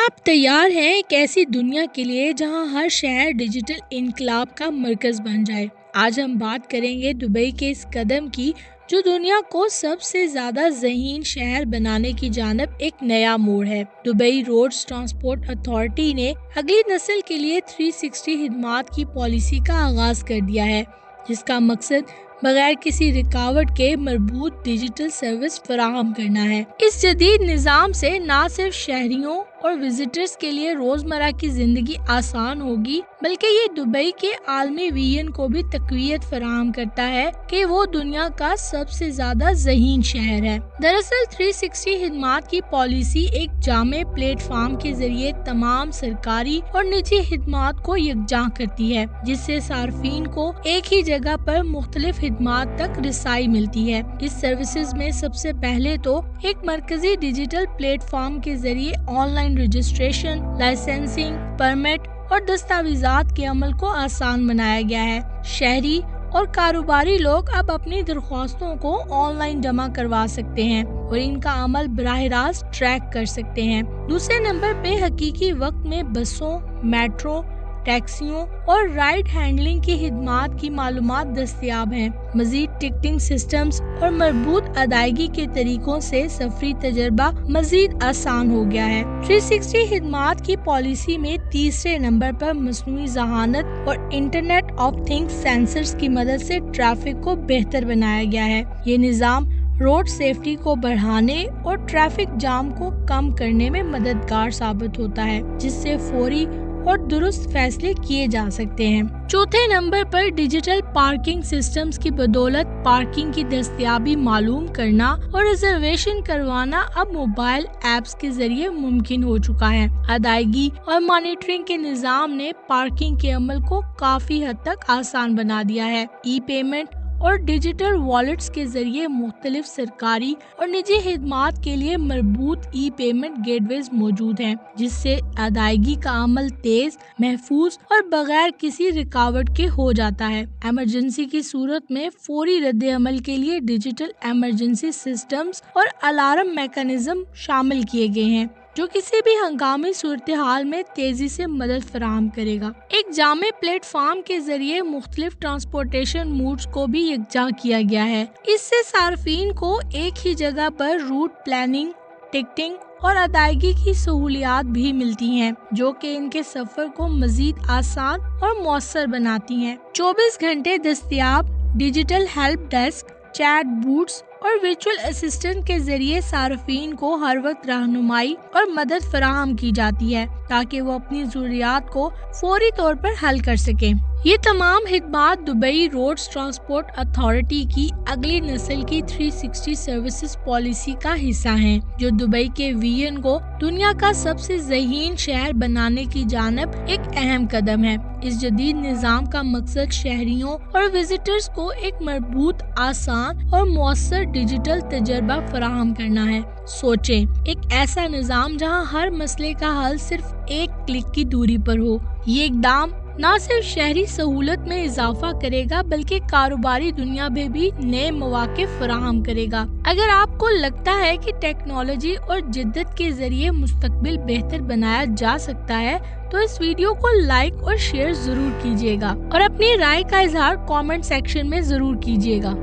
آپ تیار ہیں ایک ایسی دنیا کے لیے جہاں ہر شہر ڈیجیٹل انقلاب کا مرکز بن جائے؟ آج ہم بات کریں گے دبئی کے اس قدم کی جو دنیا کو سب سے زیادہ ذہین شہر بنانے کی جانب ایک نیا موڑ ہے۔ دبئی روڈز ٹرانسپورٹ اتھارٹی نے اگلی نسل کے لیے 360 خدمات کی پالیسی کا آغاز کر دیا ہے، جس کا مقصد بغیر کسی رکاوٹ کے مربوط ڈیجیٹل سروس فراہم کرنا ہے۔ اس جدید نظام سے نہ صرف شہریوں اور وزٹرز کے لیے روزمرہ کی زندگی آسان ہوگی، بلکہ یہ دبئی کے عالمی ویژن کو بھی تقویت فراہم کرتا ہے کہ وہ دنیا کا سب سے زیادہ ذہین شہر ہے۔ دراصل 360 خدمات کی پالیسی ایک جامع پلیٹ فارم کے ذریعے تمام سرکاری اور نجی خدمات کو یکجا کرتی ہے، جس سے صارفین کو ایک ہی جگہ پر مختلف خدمات تک رسائی ملتی ہے۔ اس سروسز میں سب سے پہلے تو ایک مرکزی ڈیجیٹل پلیٹ فارم کے ذریعے on line registration, licensing, permit اور دستاویزات کے عمل کو آسان بنایا گیا ہے۔ شہری اور کاروباری لوگ اب اپنی درخواستوں کو آن لائن جمع کروا سکتے ہیں اور ان کا عمل براہ راست ٹریک کر سکتے ہیں۔ دوسرے نمبر پہ حقیقی وقت میں بسوں، میٹرو، ٹیکسیوں اور رائڈ ہینڈلنگ کی خدمات کی معلومات دستیاب ہیں۔ مزید ٹکٹنگ سسٹمز اور مربوط ادائیگی کے طریقوں سے سفری تجربہ مزید آسان ہو گیا ہے۔ 360 خدمات کی پالیسی میں تیسرے نمبر پر مصنوعی ذہانت اور انٹرنیٹ آف تھنگز سینسرز کی مدد سے ٹریفک کو بہتر بنایا گیا ہے۔ یہ نظام روڈ سیفٹی کو بڑھانے اور ٹریفک جام کو کم کرنے میں مددگار ثابت ہوتا ہے، جس سے فوری اور درست فیصلے کیے جا سکتے ہیں۔ چوتھے نمبر پر ڈیجیٹل پارکنگ سسٹمز کی بدولت پارکنگ کی دستیابی معلوم کرنا اور ریزرویشن کروانا اب موبائل ایپس کے ذریعے ممکن ہو چکا ہے۔ ادائیگی اور مانیٹرنگ کے نظام نے پارکنگ کے عمل کو کافی حد تک آسان بنا دیا ہے۔ ای پیمنٹ اور ڈیجیٹل والیٹس کے ذریعے مختلف سرکاری اور نجی خدمات کے لیے مربوط ای پیمنٹ گیٹ ویز موجود ہیں، جس سے ادائیگی کا عمل تیز، محفوظ اور بغیر کسی رکاوٹ کے ہو جاتا ہے۔ ایمرجنسی کی صورت میں فوری رد عمل کے لیے ڈیجیٹل ایمرجنسی سسٹمز اور الارم میکانزم شامل کیے گئے ہیں، جو کسی بھی ہنگامی صورتحال میں تیزی سے مدد فراہم کرے گا۔ ایک جامع پلیٹ فارم کے ذریعے مختلف ٹرانسپورٹیشن موڈز کو بھی یکجا کیا گیا ہے۔ اس سے صارفین کو ایک ہی جگہ پر روٹ پلاننگ، ٹکٹنگ اور ادائیگی کی سہولیات بھی ملتی ہیں، جو کہ ان کے سفر کو مزید آسان اور مؤثر بناتی ہیں۔ 24 گھنٹے دستیاب digital help desk, chatbots اور ورچوئل اسسٹنٹ کے ذریعے صارفین کو ہر وقت رہنمائی اور مدد فراہم کی جاتی ہے تاکہ وہ اپنی ضروریات کو فوری طور پر حل کر سکیں۔ یہ تمام خدمات دبئی روڈز ٹرانسپورٹ اتھارٹی کی اگلی نسل کی 360 سروسز پالیسی کا حصہ ہیں، جو دبئی کے ویژن کو دنیا کا سب سے ذہین شہر بنانے کی جانب ایک اہم قدم ہے۔ اس جدید نظام کا مقصد شہریوں اور وزٹرز کو ایک مربوط، آسان اور مؤثر ڈیجیٹل تجربہ فراہم کرنا ہے۔ سوچیں، ایک ایسا نظام جہاں ہر مسئلے کا حل صرف ایک کلک کی دوری پر ہو۔ یہ اقدام نہ صرف شہری سہولت میں اضافہ کرے گا بلکہ کاروباری دنیا میں بھی نئے مواقع فراہم کرے گا۔ اگر آپ کو لگتا ہے کہ ٹیکنالوجی اور جدت کے ذریعے مستقبل بہتر بنایا جا سکتا ہے تو اس ویڈیو کو لائک اور شیئر ضرور کیجیے گا اور اپنی رائے کا اظہار کامنٹ سیکشن میں ضرور کیجیے گا۔